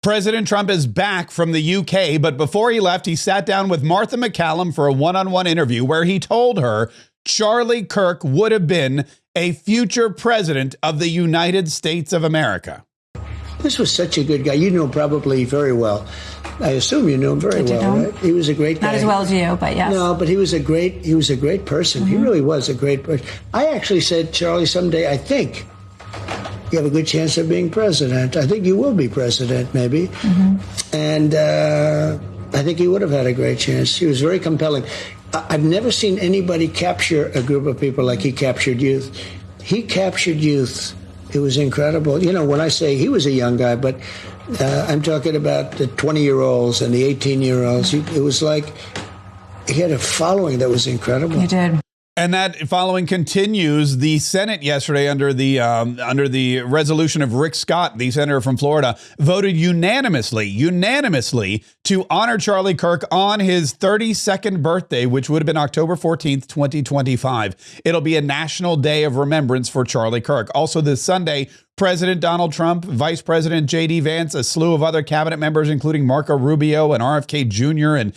President Trump is back from the UK, but before he left, he sat down with Martha McCallum for a one-on-one interview where he told her Charlie Kirk would have been a future president of the United States of America. This was such a good guy. You know him probably very well. I assume you knew him very well, right? He was a great guy. Not as well as you, but yes. No, but he was a great person. He really was a great person. I actually said, Charlie, someday I think you have a good chance of being president. I think you will be president, maybe. And I think he would have had a great chance. He was very compelling. I've never seen anybody capture a group of people like he captured youth. He captured youth. It was incredible. You know, when I say he was a young guy, but I'm talking about the 20-year-olds and the 18-year-olds. It was like he had a following that was incredible. He did. And that following continues. The Senate yesterday, under the resolution of Rick Scott, the senator from Florida, voted unanimously to honor Charlie Kirk on his 32nd birthday, which would have been October 14th, 2025. It'll be a national day of remembrance for Charlie Kirk. Also this Sunday, President Donald Trump, Vice President J.D. Vance, a slew of other cabinet members, including Marco Rubio and RFK Jr. and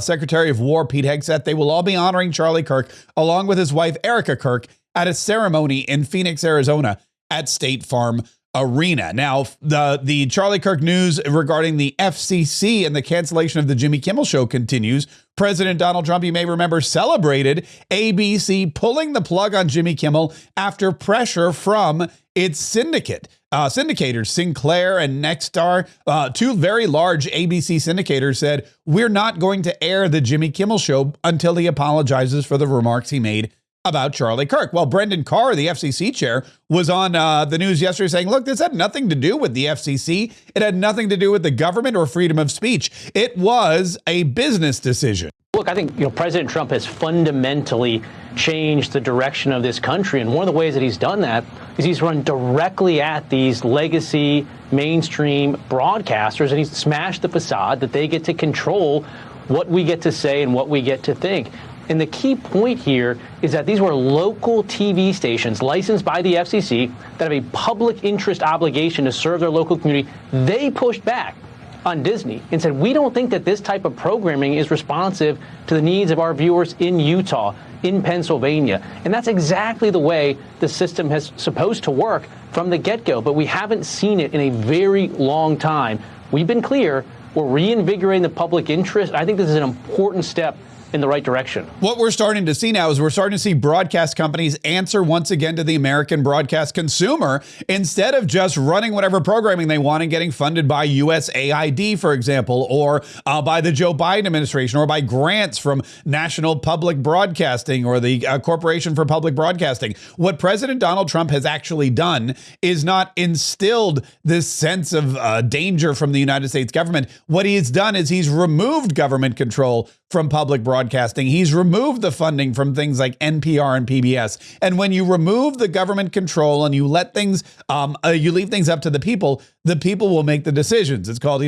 Secretary of War Pete Hegseth, they will all be honoring Charlie Kirk along with his wife Erica Kirk at a ceremony in Phoenix, Arizona at State Farm Arena. Now, the Charlie Kirk news regarding the FCC and the cancellation of the Jimmy Kimmel Show continues. President Donald Trump, you may remember, celebrated ABC pulling the plug on Jimmy Kimmel after pressure from its syndicators, Sinclair and Nexstar, two very large ABC syndicators, said, we're not going to air the Jimmy Kimmel Show until he apologizes for the remarks he made about Charlie Kirk. Well, Brendan Carr, the FCC chair, was on the news yesterday saying, look, this had nothing to do with the FCC. It had nothing to do with the government or freedom of speech. It was a business decision. Look, I think, President Trump has fundamentally changed the direction of this country. And one of the ways that he's done that is he's run directly at these legacy mainstream broadcasters, and he's smashed the facade that they get to control what we get to say and what we get to think. And the key point here is that these were local TV stations licensed by the FCC that have a public interest obligation to serve their local community. They pushed back on Disney and said, we don't think that this type of programming is responsive to the needs of our viewers in Utah, in Pennsylvania. And that's exactly the way the system is supposed to work from the get-go. But we haven't seen it in a very long time. We've been clear. We're reinvigorating the public interest. I think this is an important step in the right direction. What we're starting to see now is we're starting to see broadcast companies answer once again to the American broadcast consumer instead of just running whatever programming they want and getting funded by USAID, for example, or by the Joe Biden administration, or by grants from National Public Broadcasting or the Corporation for Public Broadcasting. What President Donald Trump has actually done is not instilled this sense of danger from the United States government. What he has done is he's removed government control from public broadcasting. He's removed the funding from things like NPR and PBS. And when you remove the government control and you let things, you leave things up to the people will make the decisions. It's called,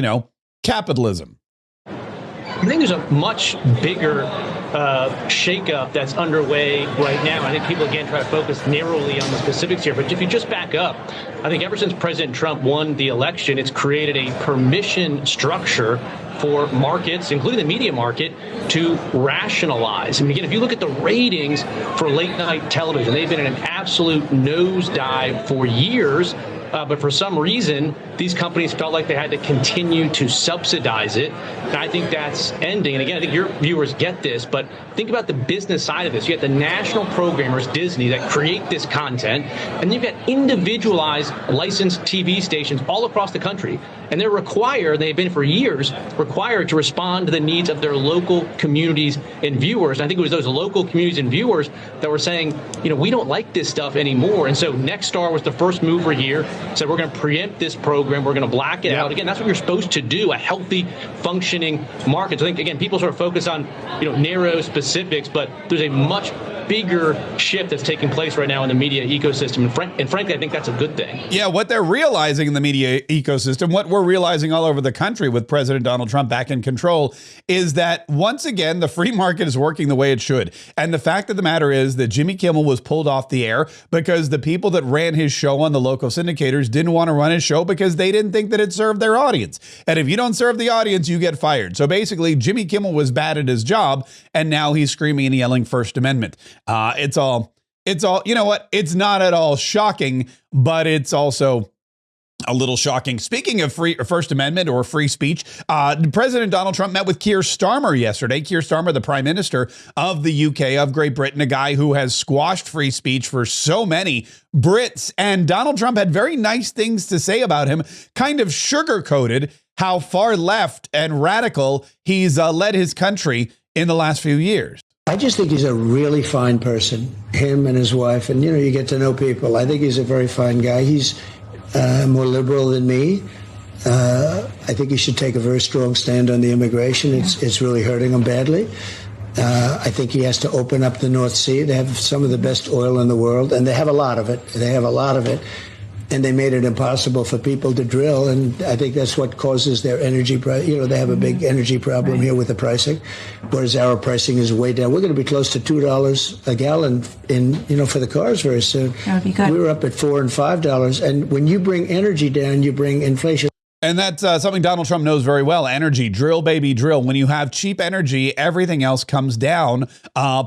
capitalism. I think there's a much bigger shakeup that's underway right now. I think people, again, try to focus narrowly on the specifics here. But if you just back up, I think ever since President Trump won the election, it's created a permission structure for markets, including the media market, to rationalize. And again, if you look at the ratings for late night television, they've been in an absolute nosedive for years. But for some reason, these companies felt like they had to continue to subsidize it. And I think that's ending. And again, I think your viewers get this, but think about the business side of this. You have the national programmers, Disney, that create this content, and then you've got individualized licensed TV stations all across the country. And they're required, they've been for years, required to respond to the needs of their local communities and viewers. And I think it was those local communities and viewers that were saying, we don't like this stuff anymore. And so Nexstar was the first mover here, said we're going to preempt this program, we're going to black it out. Again, that's what you're supposed to do, a healthy, functioning market. So I think, again, people sort of focus on, narrow specifics, but there's a much bigger shift that's taking place right now in the media ecosystem. And frankly, I think that's a good thing. Yeah, what they're realizing in the media ecosystem, what we're realizing all over the country with President Donald Trump back in control, is that once again, the free market is working the way it should. And the fact of the matter is that Jimmy Kimmel was pulled off the air because the people that ran his show on the local syndicators didn't want to run his show because they didn't think that it served their audience. And if you don't serve the audience, you get fired. So basically, Jimmy Kimmel was bad at his job, and now he's screaming and yelling First Amendment. It's all, you know what? It's not at all shocking, but it's also a little shocking. Speaking of First Amendment or free speech, President Donald Trump met with Keir Starmer yesterday. Keir Starmer, the Prime Minister of the UK, of Great Britain, a guy who has squashed free speech for so many Brits. And Donald Trump had very nice things to say about him, kind of sugar-coated how far left and radical he's led his country in the last few years. I just think he's a really fine person, him and his wife. And, you get to know people. I think he's a very fine guy. He's more liberal than me. I think he should take a very strong stand on the immigration. It's really hurting him badly. I think he has to open up the North Sea. They have some of the best oil in the world, and they have a lot of it. And they made it impossible for people to drill. And I think that's what causes their energy price. They have a big energy problem here with the pricing, whereas our pricing is way down. We're going to be close to $2 a gallon for the cars very soon. That would be good. We were up at $4 and $5. And when you bring energy down, you bring inflation. And that's something Donald Trump knows very well. Energy, drill, baby, drill. When you have cheap energy, everything else comes down.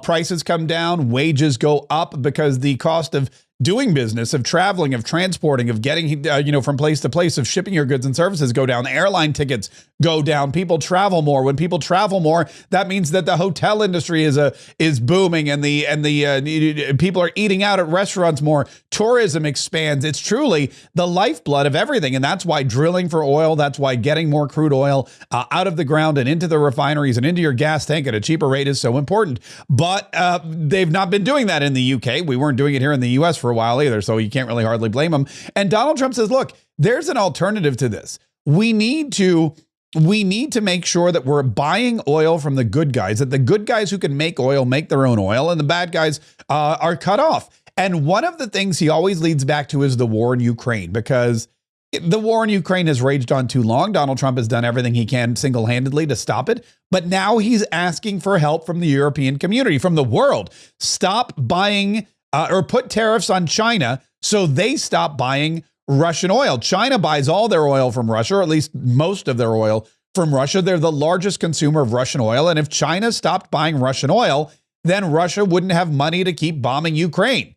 Prices come down. Wages go up because the cost of doing business, of traveling, of transporting, of getting, from place to place, of shipping your goods and services go down. Airline tickets go down. People travel more. When people travel more, that means that the hotel industry is booming, and the people are eating out at restaurants more. Tourism expands. It's truly the lifeblood of everything, and that's why drilling for oil. That's why getting more crude oil out of the ground and into the refineries and into your gas tank at a cheaper rate is so important. But they've not been doing that in the UK. We weren't doing it here in the US for a while either, so you can't really hardly blame them. And Donald Trump says, look, there's an alternative to this. We need to make sure that we're buying oil from the good guys, that the good guys who can make oil make their own oil, and the bad guys are cut off. And one of the things he always leads back to is the war in Ukraine, because the war in Ukraine has raged on too long. Donald Trump has done everything he can single-handedly to stop it. But now he's asking for help from the European community, from the world. Stop buying or put tariffs on China so they stop buying Russian oil. China buys all their oil from Russia, or at least most of their oil from Russia. They're the largest consumer of Russian oil. And if China stopped buying Russian oil, then Russia wouldn't have money to keep bombing Ukraine.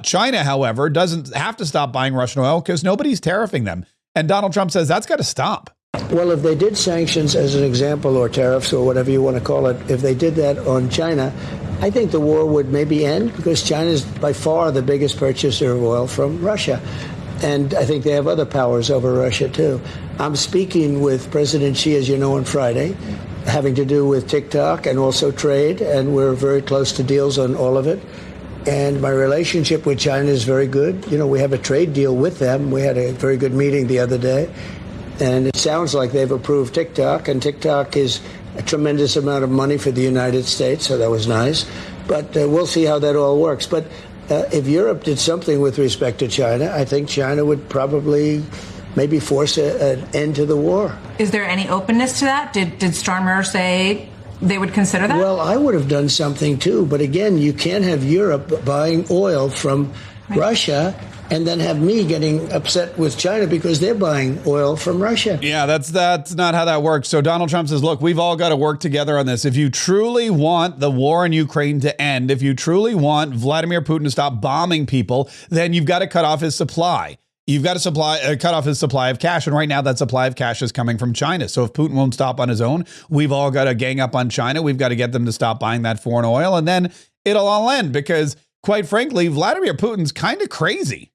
China, however, doesn't have to stop buying Russian oil because nobody's tariffing them. And Donald Trump says that's got to stop. Well, if they did sanctions as an example, or tariffs, or whatever you want to call it, if they did that on China, I think the war would maybe end, because China is by far the biggest purchaser of oil from Russia. And I think they have other powers over Russia, too. I'm speaking with President Xi, as you know, on Friday, having to do with TikTok and also trade. And we're very close to deals on all of it. And my relationship with China is very good. We have a trade deal with them. We had a very good meeting the other day. And it sounds like they've approved TikTok. And TikTok is a tremendous amount of money for the United States. So that was nice. But we'll see how that all works. But if Europe did something with respect to China, I think China would probably maybe force an end to the war. Is there any openness to that? Did Starmer say they would consider that? Well, I would have done something, too. But again, you can't have Europe buying oil from Russia and then have me getting upset with China because they're buying oil from Russia. Yeah, that's not how that works. So Donald Trump says, look, we've all got to work together on this. If you truly want the war in Ukraine to end, if you truly want Vladimir Putin to stop bombing people, then you've got to cut off his supply. You've got to cut off his supply of cash. And right now that supply of cash is coming from China. So if Putin won't stop on his own, we've all got to gang up on China. We've got to get them to stop buying that foreign oil. And then it'll all end, because quite frankly, Vladimir Putin's kind of crazy.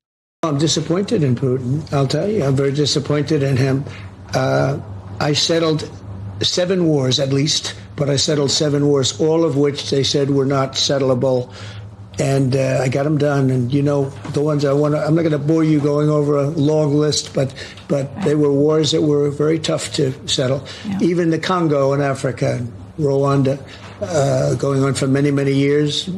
I'm disappointed in Putin. I'll tell you, I'm very disappointed in him. I settled 7 wars at least, but I settled 7 wars, all of which they said were not settlable. And I got them done. And, the ones I'm not going to bore you going over a long list, but they were wars that were very tough to settle. Yeah. Even the Congo in Africa, Rwanda. going on for many, many years.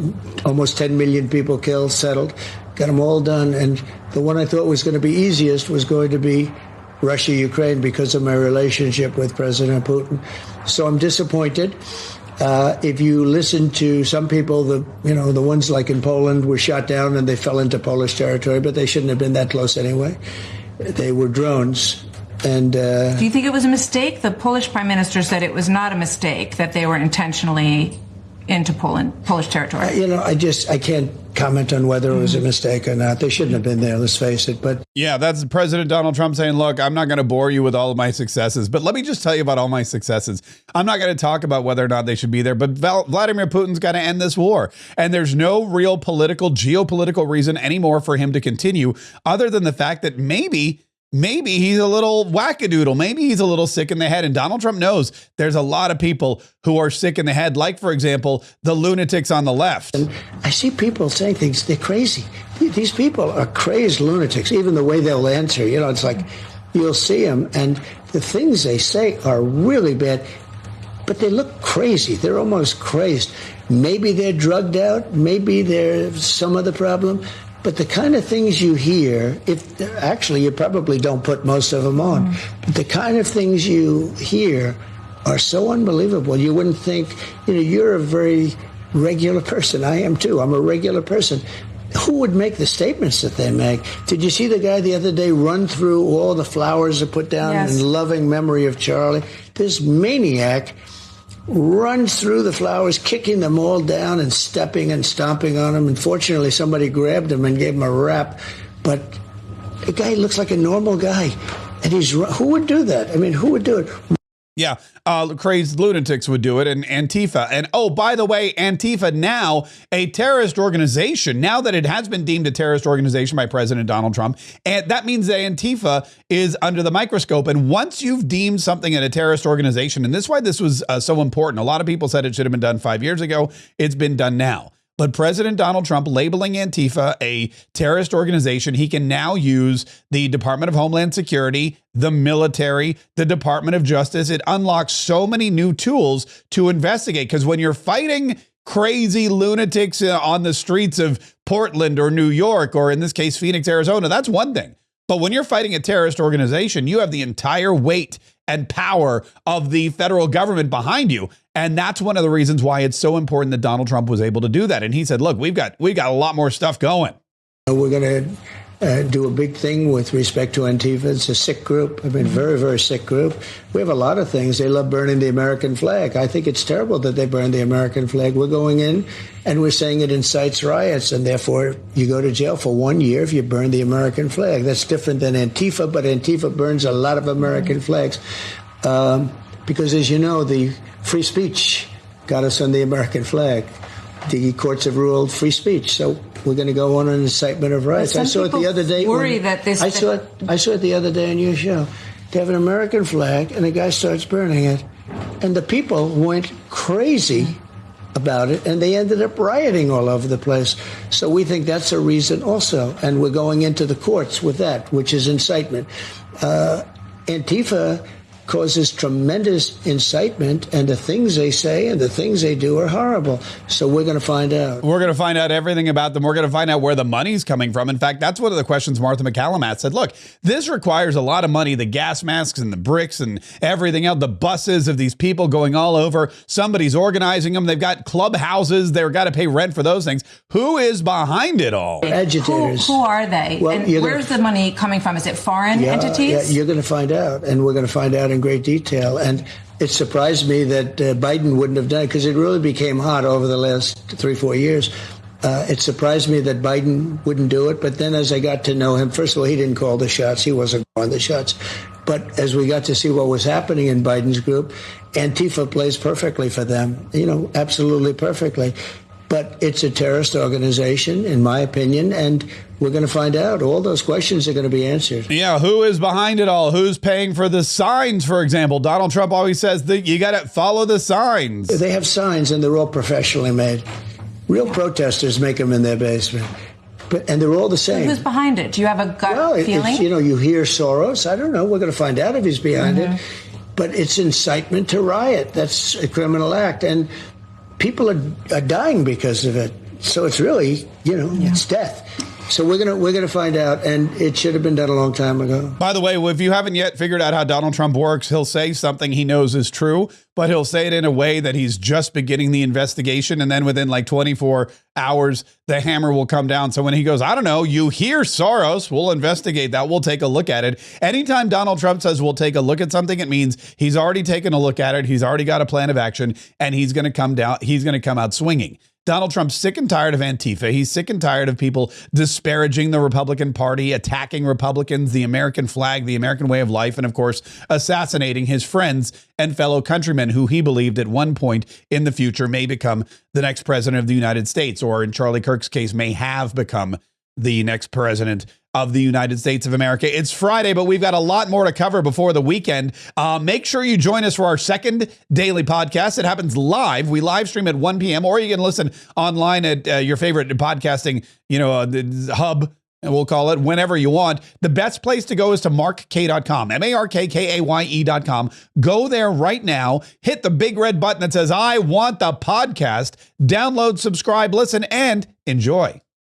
Almost 10 million people killed, settled, got them all done. And the one I thought was going to be easiest was going to be Russia, Ukraine, because of my relationship with President Putin. So I'm disappointed. If you listen to some people, the ones like in Poland were shot down and they fell into Polish territory, but they shouldn't have been that close anyway. They were drones. And do you think it was a mistake? The Polish prime minister said it was not a mistake, that they were intentionally into Polish territory. I can't comment on whether it was a mistake or not. They shouldn't have been there, let's face it. But yeah, that's President Donald Trump saying, look, I'm not going to bore you with all of my successes, but let me just tell you about all my successes. I'm not going to talk about whether or not they should be there, but Vladimir Putin's got to end this war. And there's no real geopolitical reason anymore for him to continue, other than the fact that maybe he's a little wackadoodle. Maybe he's a little sick in the head. And Donald Trump knows there's a lot of people who are sick in the head, like, for example, the lunatics on the left. And I see people saying things, they're crazy. These people are crazed lunatics, even the way they'll answer. It's like you'll see them and the things they say are really bad, but they look crazy. They're almost crazed. Maybe they're drugged out. Maybe there's some other problem. But the kind of things you hear, actually you probably don't put most of them on, but the kind of things you hear are so unbelievable. You wouldn't think, you're a very regular person. I am too. I'm a regular person. Who would make the statements that they make? Did you see the guy the other day run through all the flowers that put down in loving memory of Charlie? This maniac runs through the flowers, kicking them all down and stepping and stomping on them. Unfortunately, somebody grabbed him and gave him a rap. But the guy looks like a normal guy. And who would do that? I mean, who would do it? Yeah, crazed lunatics would do it, and Antifa. And oh, by the way, Antifa, now a terrorist organization, now that it has been deemed a terrorist organization by President Donald Trump, and that means that Antifa is under the microscope. And once you've deemed something a terrorist organization, and this is why this was so important. A lot of people said it should have been done 5 years ago. It's been done now. But President Donald Trump labeling Antifa a terrorist organization, he can now use the Department of Homeland Security, the military, the Department of Justice. It unlocks so many new tools to investigate, because when you're fighting crazy lunatics on the streets of Portland or New York, or in this case, Phoenix, Arizona, that's one thing. But when you're fighting a terrorist organization, you have the entire weight and power of the federal government behind you. And that's one of the reasons why it's so important that Donald Trump was able to do that. And he said, look, we've got a lot more stuff going. We're going to do a big thing with respect to Antifa. It's a sick group. I mean, very, very sick group. We have a lot of things. They love burning the American flag. I think it's terrible that they burn the American flag. We're going in and we're saying it incites riots, and therefore you go to jail for 1 year if you burn the American flag. That's different than Antifa, but Antifa burns a lot of American flags. Because, as you know, the free speech got us on the American flag. The courts have ruled free speech. So we're going to go on an incitement of riots. I saw it the other day. I saw it the other day on your show. They have an American flag, and a guy starts burning it. And the people went crazy about it, and they ended up rioting all over the place. So we think that's a reason also. And we're going into the courts with that, which is incitement. Antifa causes tremendous incitement, and the things they say and the things they do are horrible. So we're going to find out. We're going to find out everything about them. We're going to find out where the money's coming from. In fact, that's one of the questions Martha McCallum asked. Said, look, this requires a lot of money, the gas masks and the bricks and everything else, the buses of these people going all over. Somebody's organizing them. They've got clubhouses. They've got to pay rent for those things. Who is behind it all? Agitators. Who are they? Well, and where's the money coming from? Is it foreign entities? Yeah, you're going to find out, and we're going to find out in great detail. And it surprised me that Biden wouldn't have done it, because it really became hot over the last 3-4 years. It surprised me that Biden wouldn't do it. But then as I got to know him, first of all, he didn't call the shots. He wasn't calling the shots. But as we got to see what was happening in Biden's group, Antifa plays perfectly for them, absolutely perfectly. But it's a terrorist organization, in my opinion, and we're going to find out. All those questions are going to be answered. Yeah, who is behind it all? Who's paying for the signs, for example? Donald Trump always says that you got to follow the signs. They have signs, and they're all professionally made. Real protesters make them in their basement. And they're all the same. So who's behind it? Do you have a gut feeling? You hear Soros. I don't know. We're going to find out if he's behind it. But it's incitement to riot. That's a criminal act. And people are dying because of it. So it's really, it's death. So we're gonna find out, and it should have been done a long time ago. By the way, if you haven't yet figured out how Donald Trump works, he'll say something he knows is true, but he'll say it in a way that he's just beginning the investigation, and then within like 24 hours, the hammer will come down. So when he goes, I don't know, you hear Soros, we'll investigate that. We'll take a look at it. Anytime Donald Trump says we'll take a look at something, it means he's already taken a look at it. He's already got a plan of action, and he's going to come down. He's going to come out swinging. Donald Trump's sick and tired of Antifa. He's sick and tired of people disparaging the Republican Party, attacking Republicans, the American flag, the American way of life, and of course, assassinating his friends and fellow countrymen who he believed at one point in the future may become the next president of the United States, or in Charlie Kirk's case, may have become the next president of the United States of America. It's Friday, but we've got a lot more to cover before the weekend. Make sure you join us for our second daily podcast. It happens live. We live stream at 1 p.m. or you can listen online at your favorite podcasting, hub, and we'll call it, whenever you want. The best place to go is to markkaye.com, markkaye.com. Go there right now. Hit the big red button that says, I want the podcast. Download, subscribe, listen, and enjoy.